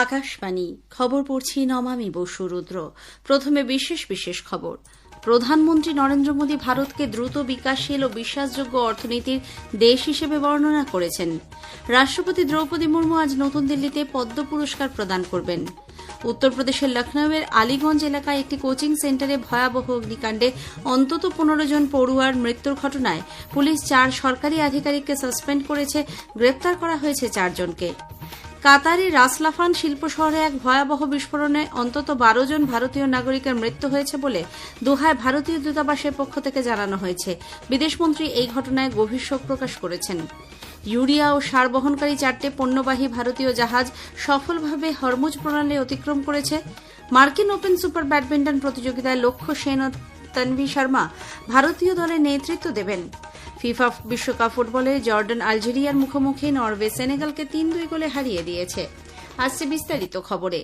আকাশবাণী খবর পড়ছি নমামি বসু রুদ্র। প্রথমে বিশেষ খবর। প্রধানমন্ত্রী নরেন্দ্র মোদী ভারতকে দ্রুত বিকাশশীল ও বিশ্বাসযোগ্য অর্থনীতির দেশ হিসেবে বর্ণনা করেছেন। রাষ্ট্রপতি দ্রৌপদী মুর্মু আজ নতুন দিল্লিতে পদ্ম পুরস্কার প্রদান করবেন। উত্তরপ্রদেশের লখনউয়ের আলীগঞ্জ এলাকায় একটি কোচিং সেন্টারে ভয়াবহ অগ্নিকাণ্ডে অন্তত 15 জন পড়ুয়ার মৃত্যুর ঘটনায় পুলিশ 4 সরকারি আধিকারিককে সাসপেন্ড করেছে, গ্রেপ্তার করা হয়েছে 4 জনকে। কাতারের রাসলাফান শিল্প শহরে এক ভয়াবহ বিস্ফোরণে অন্তত 12 জন ভারতীয় নাগরিকের মৃত্যু হয়েছে বলে দোহায় ভারতীয় দূতাবাসের পক্ষ থেকে জানানো হয়েছে। বিদেশমন্ত্রী এই ঘটনায় গভীর শোক প্রকাশ করেছেন। ইউরিয়া ও সার বহনকারী 4টে পণ্যবাহী ভারতীয় জাহাজ সফলভাবে হরমুজ প্রণালী অতিক্রম করেছে। মার্কিন ওপেন সুপার ব্যাডমিন্টন প্রতিযোগিতায় লক্ষ্য সেন ও তন্বী শর্মা ভারতীয় দলের নেতৃত্ব দেবেন। ফিফা বিশ্বকাপ ফুটবলে জর্ডান আলজেরিয়ার মুখোমুখি, নরওয়ে সেনেগালকে 3-2 গোলে হারিয়ে দিয়েছে। আসছে বিস্তারিত খবরে।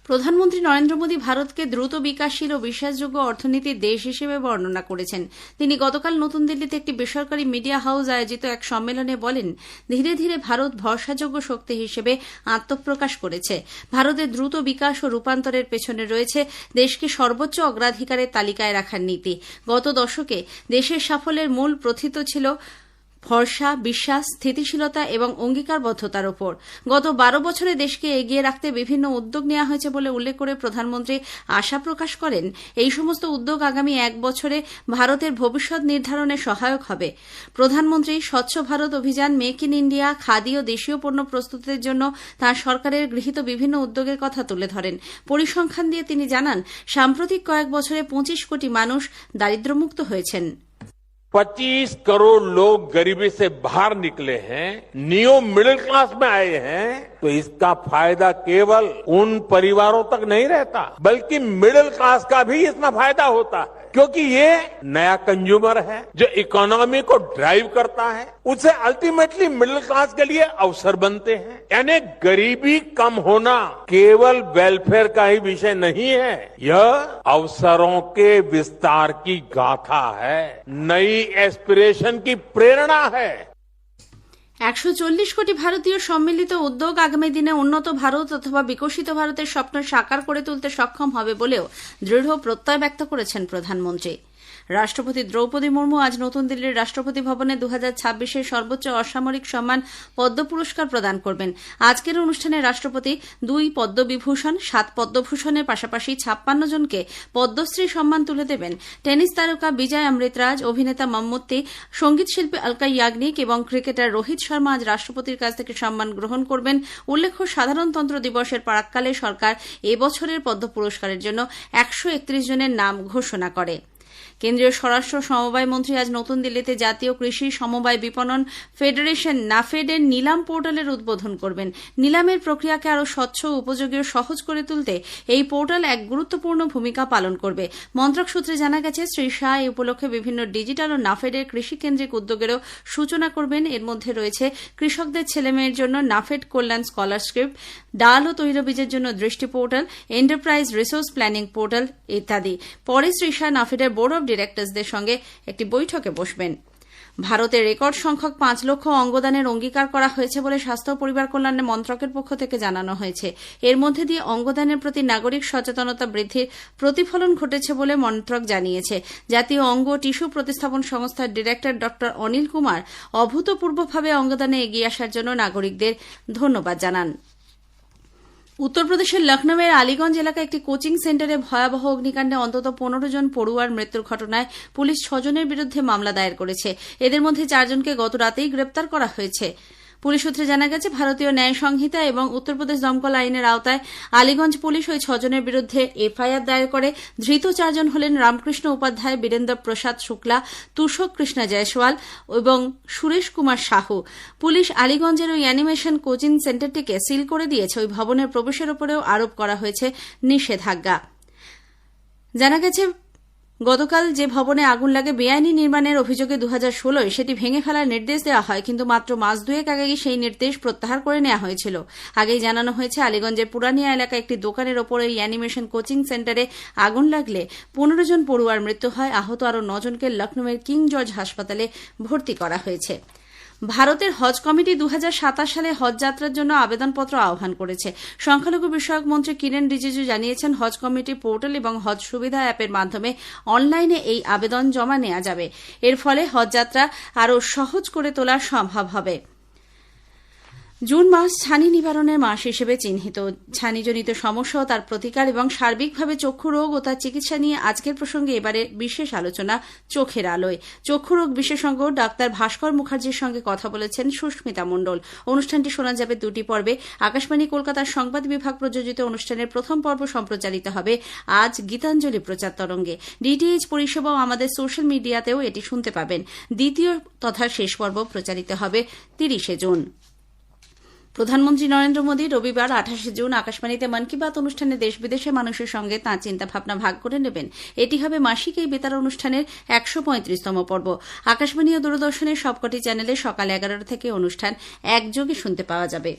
প্রধানমন্ত্রী নরেন্দ্র মোদী ভারতকে দ্রুত বিকাশশীল ও বিশ্বাসযোগ্য অর্থনীতির দেশ হিসেবে বর্ণনা করেছেন। তিনি গতকাল নতুন দিল্লিতে একটি বেসরকারি মিডিয়া হাউস আয়োজিত এক সম্মেলনে বলেন, ধীরে ধীরে ভারত ভরসাযোগ্য শক্তি হিসেবে আত্মপ্রকাশ করেছে। ভারতের দ্রুত বিকাশ ও রূপান্তরের পেছনে রয়েছে দেশকে সর্বোচ্চ অগ্রাধিকারের তালিকায় রাখার নীতি। গত দশকে দেশের সাফল্যের মূল প্রথিত ছিল ভরসা, বিশ্বাস, স্থিতিশীলতা এবং অঙ্গীকারবদ্ধতার ওপর। গত 12 বছরে দেশকে এগিয়ে রাখতে বিভিন্ন উদ্যোগ নেওয়া হয়েছে বলে উল্লেখ করে প্রধানমন্ত্রী আশা প্রকাশ করেন, এই সমস্ত উদ্যোগ আগামী 1 বছরে ভারতের ভবিষ্যৎ নির্ধারণে সহায়ক হবে। প্রধানমন্ত্রী স্বচ্ছ ভারত অভিযান, মেক ইন ইন্ডিয়া, খাদি ও দেশীয় পণ্য প্রস্তুতের জন্য তাঁর সরকারের গৃহীত বিভিন্ন উদ্যোগের কথা তুলে ধরেন। পরিসংখ্যান দিয়ে তিনি জানান, সাম্প্রতিক কয়েক বছরে 25 কোটি মানুষ দারিদ্র্যমুক্ত হয়েছেন। 25 करोड़ लोग गरीबी से बाहर निकले हैं, नियो मिडिल क्लास में आए हैं, तो इसका फायदा केवल उन परिवारों तक नहीं रहता, बल्कि मिडिल क्लास का भी इसमें फायदा होता है, क्योंकि ये नया कंज्यूमर है जो इकोनॉमी को ड्राइव करता है। उससे अल्टीमेटली मिडिल क्लास के लिए अवसर बनते हैं। यानी गरीबी कम होना केवल वेलफेयर का ही विषय नहीं है, यह अवसरों के विस्तार की गाथा है, नई एस्पिरेशन की प्रेरणा है। 140 কোটি ভারতীয় সম্মিলিত উদ্যোগ আগামী দিনে উন্নত ভারত অথবা বিকশিত ভারতের স্বপ্ন সাকার করে তুলতে সক্ষম হবে বলেও দৃঢ় প্রত্যয় ব্যক্ত করেছেন প্রধানমন্ত্রী। রাষ্ট্রপতি দ্রৌপদী মুর্মু আজ নতুন দিল্লির রাষ্ট্রপতি ভবনে 2026-এর সর্বোচ্চ অসামরিক সম্মান পদ্ম পুরস্কার প্রদান করবেন। আজকের অনুষ্ঠানে রাষ্ট্রপতি 2 পদ্মবিভূষণ, 7 পদ্মভূষণের পাশাপাশি 56 জনকে পদ্মশ্রী সম্মান তুলে দেবেন। টেনিস তারকা বিজয় অমৃতরাজ, অভিনেতা মম্মুত্তি, সঙ্গীতশিল্পী অলকা ইয়াগনিক এবং ক্রিকেটার রোহিত শর্মা আজ রাষ্ট্রপতির কাছ থেকে সম্মান গ্রহণ করবেন। উল্লেখ্য, সাধারণতন্ত্র দিবসের প্রাক্কালে সরকার এবছরের পদ্ম পুরস্কারের জন্য 131 জনের নাম ঘোষণা করে। কেন্দ্রীয় স্বরাষ্ট্র সমবায় মন্ত্রী আজ নতুন দিল্লিতে জাতীয় কৃষি সমবায় বিপণন ফেডারেশন নাফেডের নিলাম পোর্টালের উদ্বোধন করবেন। নিলামের প্রক্রিয়াকে আরও স্বচ্ছ, উপযোগী ও সহজ করে তুলতে এই পোর্টাল এক গুরুত্বপূর্ণ ভূমিকা পালন করবে। মন্ত্রক সূত্রে জানা গেছে, শ্রী শাহ এই উপলক্ষে বিভিন্ন ডিজিটাল ও নাফেডের কৃষিকেন্দ্রিক উদ্যোগেরও সূচনা করবেন। এর মধ্যে রয়েছে কৃষকদের ছেলেমেয়ের জন্য নাফেড কল্যাণ স্কলারশিপ, ডাল ও তৈলবীজের জন্য দৃষ্টি portal, enterprise resource planning portal ইত্যাদি। পরে শ্রী শাহ নাফেডের বোর্ড অব ডিরেক্টরসদের সঙ্গে একটি বৈঠকে বসবেন। ভারতে রেকর্ড সংখ্যক 5 লক্ষ অঙ্গদানের অঙ্গীকার করা হয়েছে বলে স্বাস্থ্য ও পরিবার কল্যাণ মন্ত্রকের পক্ষ থেকে জানানো হয়েছে। এর মধ্যে দিয়ে অঙ্গদানের প্রতি নাগরিক সচেতনতা বৃদ্ধির প্রতিফলন ঘটেছে বলে মন্ত্রক জানিয়েছে। জাতীয় অঙ্গ টিস্যু প্রতিস্থাপন সংস্থার ডিরেক্টর ড অনিল কুমার অভূতপূর্বভাবে অঙ্গদানে এগিয়ে আসার জন্য নাগরিকদের ধন্যবাদ জানান। উত্তরপ্রদেশের লখনউয়ের আলীগঞ্জ এলাকায় একটি কোচিং সেন্টারে ভয়াবহ অগ্নিকাণ্ডে অন্তত 15 জন পড়ুয়ার মৃত্যুর ঘটনায় পুলিশ 6 জনের বিরুদ্ধে মামলা দায়ের করেছে। এদের মধ্যে 4 জনকে গত রাতেই গ্রেপ্তার করা হয়েছে। পুলিশ সূত্রে জানা গেছে, ভারতীয় ন্যায় সংহিতা এবং উত্তরপ্রদেশ দমকল আইনের আওতায় আলীগঞ্জ পুলিশ ওই 6 জনের বিরুদ্ধে এফআইআর দায়ের করে। ধৃত 4 জন হলেন রামকৃষ্ণ উপাধ্যায়, বীরেন্দ্র প্রসাদ শুক্লা, তুষক কৃষ্ণ জয়সওয়াল এবং সুরেশ কুমার সাহু। পুলিশ আলীগঞ্জের ওই অ্যানিমেশন কোচিং সেন্টারটিকে সিল করে দিয়েছে। ওই ভবনের প্রবেশের উপরেও আরোপ করা হয়েছে নিষেধাজ্ঞা। জানা গেছে, গতকাল যে ভবনে আগুন লাগে বেআইনি নির্মাণের অভিযোগে 2016 সেটি ভেঙে ফেলার নির্দেশ দেওয়া হয়, কিন্তু মাত্র মাস 2 আগেই সেই নির্দেশ প্রত্যাহার করে নেওয়া হয়েছিল। আগেই জানানো হয়েছে, আলীগঞ্জের পুরানিয়া এলাকায় একটি দোকানের ওপর এই অ্যানিমেশন কোচিং সেন্টারে আগুন লাগলে 15 জন পড়ুয়ার মৃত্যু হয়। আহত আরও 9 জনকে লখনউয়ের কিং জর্জ হাসপাতালে ভর্তি করা হয়েছে। ভারতের হজ কমিটি 2027 সালে হজ যাত্রার জন্য আবেদনপত্র আহ্বান করেছে। সংখ্যালঘু বিষয়ক মন্ত্রী কিরেন রিজিজু জানিয়েছেন, হজ কমিটি পোর্টাল এবং হজ সুবিধা অ্যাপের মাধ্যমে অনলাইনে এই আবেদন জমা নেওয়া যাবে। এর ফলে হজ যাত্রা আরও সহজ করে তোলা সম্ভব হবে। জুন মাস ছানি নিবারণের মাস হিসেবে চিহ্নিত। ছানিজনিত সমস্যা ও তার প্রতিকার এবং সার্বিকভাবে চক্ষু রোগ ও তার চিকিৎসা নিয়ে আজকের প্রসঙ্গে এবারে বিশেষ আলোচনা চোখের আলোয়। চক্ষু রোগ বিশেষজ্ঞ ডাক্তার ভাস্কর মুখার্জির সঙ্গে কথা বলেছেন সুস্মিতা মণ্ডল। অনুষ্ঠানটি শোনা যাবে দুটি পর্বে। আকাশবাণী কলকাতার সংবাদ বিভাগ প্রযোজিত অনুষ্ঠানের প্রথম পর্ব সম্প্রচারিত হবে আজ গীতাঞ্জলি প্রচার তরঙ্গে। ডিটিএইচ পরিষেবা ও আমাদের সোশ্যাল মিডিয়াতেও এটি শুনতে পাবেন। দ্বিতীয় তথা শেষ পর্ব প্রচারিত হবে 30 জুন। প্রধানমন্ত্রী নরেন্দ্র মোদী রবিবার 28 জুন আকাশবাণীতে মন কি বাত অনুষ্ঠানে দেশ বিদেশের মানুষের সঙ্গে তাঁর চিন্তাভাবনা ভাগ করে নেবেন। এটি হবে মাসিক এই বেতার অনুষ্ঠানের 135তম পর্ব। আকাশবাণী ও দূরদর্শনের সবকটি চ্যানেলে সকাল 11টা থেকে অনুষ্ঠান একযোগে শুনতে পাওয়া যাবে।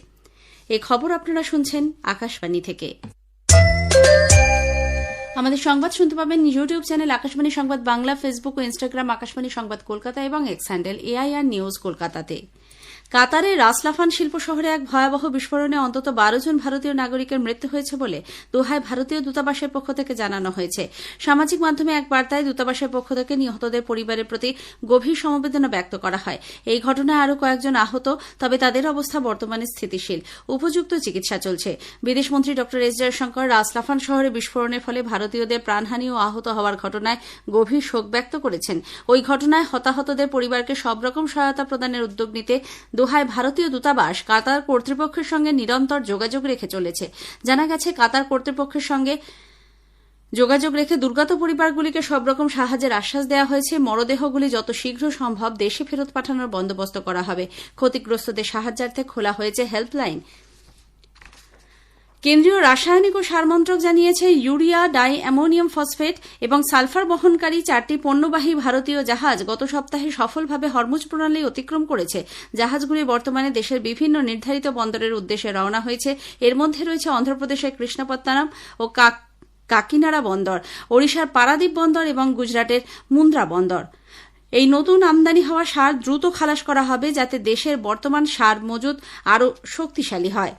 এই খবর আপনারা শুনছেন আকাশবাণী থেকে। আমাদের সংবাদ শুনতে পাবেন ইউটিউব চ্যানেল আকাশবাণী সংবাদ বাংলা, ফেসবুক ও ইনস্টাগ্রাম আকাশবাণী সংবাদ কলকাতা এবং এক্স হ্যান্ডেল AIR নিউজ কলকাতাতে। কাতারের রাসলাফান শিল্প শহরে এক ভয়াবহ বিস্ফোরণে অন্তত 12 জন ভারতীয় নাগরিকের মৃত্যু হয়েছে বলে দোহায় ভারতীয় দূতাবাসের পক্ষ থেকে জানানো হয়েছে। সামাজিক মাধ্যমে এক বার্তায় দূতাবাসের পক্ষ থেকে নিহতদের পরিবারের প্রতি গভীর সমবেদনা ব্যক্ত করা হয়। এই ঘটনায় আরও কয়েকজন আহত, তবে তাদের অবস্থা বর্তমানে স্থিতিশীল। উপযুক্ত চিকিৎসা চলছে। বিদেশমন্ত্রী ড এস জয়শঙ্কর রাসলাফান শহরে বিস্ফোরণের ফলে ভারতীয়দের প্রাণহানি ও আহত হওয়ার ঘটনায় গভীর শোক ব্যক্ত করেছেন। ওই ঘটনায় হতাহতদের পরিবারকে সব রকম সহায়তা প্রদানের উদ্যোগ নিতে দোহায় ভারতীয় দূতাবাস কাতার কর্তৃপক্ষের সঙ্গে নিরন্তর যোগাযোগ রেখে চলেছে। জানা গেছে, কাতার কর্তৃপক্ষের সঙ্গে যোগাযোগ রেখে দুর্গত পরিবারগুলিকে সব রকম সাহায্যের আশ্বাস দেওয়া হয়েছে। মরদেহগুলি যত শীঘ্র সম্ভব দেশে ফেরত পাঠানোর বন্দোবস্ত করা হবে। ক্ষতিগ্রস্তদের সাহায্যার্থে খোলা হয়েছে হেল্পলাইন। কেন্দ্রীয় রাসায়নিক ও সার মন্ত্রক জানিয়েছে, ইউরিয়া, ডাই অ্যামোনিয়াম ফসফেট এবং সালফার বহনকারী 4টি পণ্যবাহী ভারতীয় জাহাজ গত সপ্তাহে সফলভাবে হরমুজ প্রণালী অতিক্রম করেছে। জাহাজগুলি বর্তমানে দেশের বিভিন্ন নির্ধারিত বন্দরের উদ্দেশ্যে রওনা হয়েছে। এর মধ্যে রয়েছে অন্ধ্রপ্রদেশের কৃষ্ণপত্তনম ও কাকিনাড়া বন্দর, ওড়িশার পারাদীপ বন্দর এবং গুজরাটের মুন্দ্রা বন্দর। এই নতুন আমদানি হওয়া সার দ্রুত খালাস করা হবে, যাতে দেশের বর্তমান সার মজুদ আরও শক্তিশালী হয়।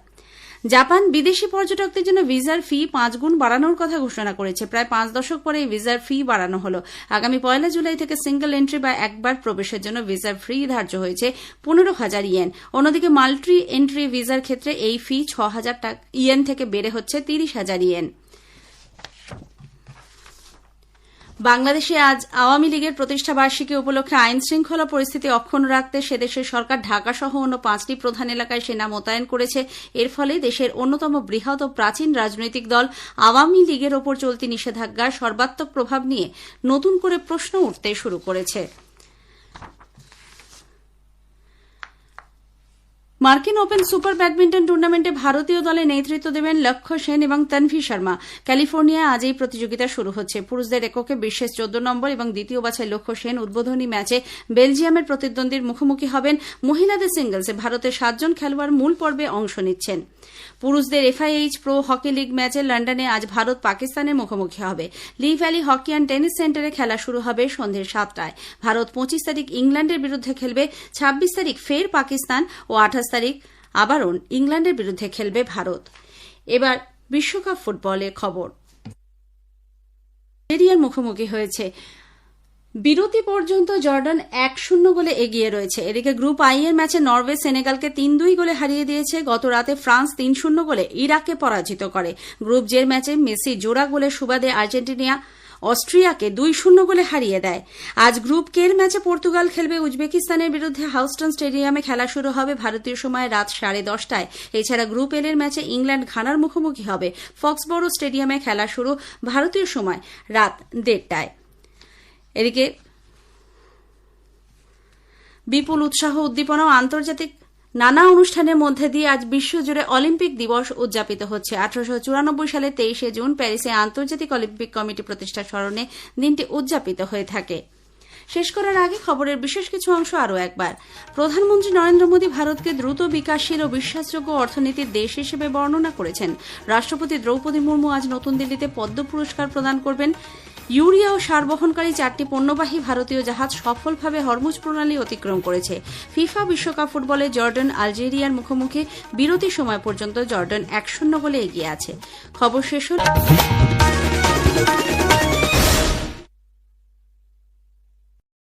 জাপান বিদেশি পর্যটকদের জন্য ভিসার ফি 5 গুণ বাড়ানোর কথা ঘোষণা করেছে। প্রায় 5 দশক পরে এই ভিসার ফি বাড়ানো হল। আগামী 1 জুলাই থেকে সিঙ্গল এন্ট্রি বা একবার প্রবেশের জন্য ভিসার ফি ধার্য হয়েছে 15,000 ইয়েন। অন্যদিকে মাল্টি এন্ট্রি ভিসার ক্ষেত্রে এই ফি 6,000 ইয়েন থেকে বেড়ে হচ্ছে 30,000 ইয়েন। বাংলাদেশে আজ আওয়ামী লীগের প্রতিষ্ঠা বার্ষিকী উপলক্ষে আইন শৃঙ্খলা পরিস্থিতি অক্ষুণ্ণ রাখতে সেদেশের সরকার ঢাকা সহ অন্য 5টি প্রধান এলাকায় সেনা মোতায়েন করেছে। এর ফলে দেশের অন্যতম বৃহৎ ও প্রাচীন রাজনৈতিক দল আওয়ামী লীগের ওপর চলতি নিষেধাজ্ঞার সর্বাত্মক প্রভাব নিয়ে নতুন করে প্রশ্ন উঠতে শুরু করেছে। মার্কিন ওপেন সুপার ব্যাডমিন্টন টুর্নামেন্টে ভারতীয় দলে নেতৃত্ব দেবেন লক্ষ্য সেন এবং তনভি শর্মা। ক্যালিফোর্নিয়ায় আজ এই প্রতিযোগিতা শুরু হচ্ছে। পুরুষদের এককে বিশ্বের 14 নম্বর এবং দ্বিতীয় বাছাই লক্ষ্য সেন উদ্বোধনী ম্যাচে বেলজিয়ামের প্রতিদ্বন্দ্বীর মুখোমুখি হবেন। মহিলাদের সিঙ্গলসে ভারতের 7 জন খেলোয়াড় মূল পর্বে অংশ নিচ্ছেন। পুরুষদের FIH প্রো হকি লিগ ম্যাচে লন্ডনে আজ ভারত পাকিস্তানের মুখোমুখি হবে। লি ভ্যালি হকি অ্যান্ড টেনিস সেন্টারে খেলা শুরু হবে সন্ধ্যে 7টায়। ভারত 25 তারিখ ইংল্যান্ডের বিরুদ্ধে খেলবে, 26 তারিখ ফের পাকিস্তান ও 28 তারিখ আবারও ইংল্যান্ডের বিরুদ্ধে খেলবে ভারত। এবার বিশ্বকাপ ফুটবলের খবর। নাইজেরিয়ার মুখোমুখি হয়েছে। বিরতি পর্যন্ত জর্ডান 1-0 গোলে এগিয়ে রয়েছে। এদিকে গ্রুপ আই এর ম্যাচে নরওয়ে সেনেগালকে 3-2 গোলে হারিয়ে দিয়েছে। গত রাতে ফ্রান্স 3-0 গোলে ইরাককে পরাজিত করে। গ্রুপ জের ম্যাচে মেসি জোড়া গোলের সুবাদে আর্জেন্টিনা অস্ট্রিয়াকে 2-0 গোলে হারিয়ে দেয়। আজ গ্রুপ কে এর ম্যাচে পর্তুগাল খেলবে উজবেকিস্তানের বিরুদ্ধে। হাউস্টন স্টেডিয়ামে খেলা শুরু হবে ভারতীয় সময় রাত 10:30টায়। এছাড়া গ্রুপ এল এর ম্যাচে ইংল্যান্ড ঘানার মুখোমুখি হবে। ফক্সবরো স্টেডিয়ামে খেলা শুরু ভারতীয় সময় রাত 1:30টায়। এদিকে বিপুল উৎসাহ, উদ্দীপনা ও আন্তর্জাতিক নানা অনুষ্ঠানের মধ্যে দিয়ে আজ বিশ্বজুড়ে অলিম্পিক দিবস উদযাপিত হচ্ছে। 1894 সালে 23 জুন প্যারিসে আন্তর্জাতিক অলিম্পিক কমিটি প্রতিষ্ঠার স্মরণে দিনটি উদযাপিত হয়ে থাকে। শেষ করার আগে খবরের বিশেষ কিছু অংশ আরও একবার। প্রধানমন্ত্রী নরেন্দ্র মোদী ভারতকে দ্রুত বিকাশশীল ও বিশ্বাসযোগ্য অর্থনীতির দেশ হিসেবে বর্ণনা করেছেন। রাষ্ট্রপতি দ্রৌপদী মুর্মু আজ নতুন দিল্লিতে পদ্ম পুরস্কার প্রদান করবেন। ইউরিয়া ও সার বহনকারী 4টি পণ্যবাহী ভারতীয় জাহাজ সফলভাবে হরমুজ প্রণালী অতিক্রম করেছে। ফিফা বিশ্বকাপ ফুটবলে জর্ডান আলজেরিয়ার মুখোমুখি বিরতির সময় পর্যন্ত জর্ডান 1-0 গোলে এগিয়ে আছে। খবর শেষ হল।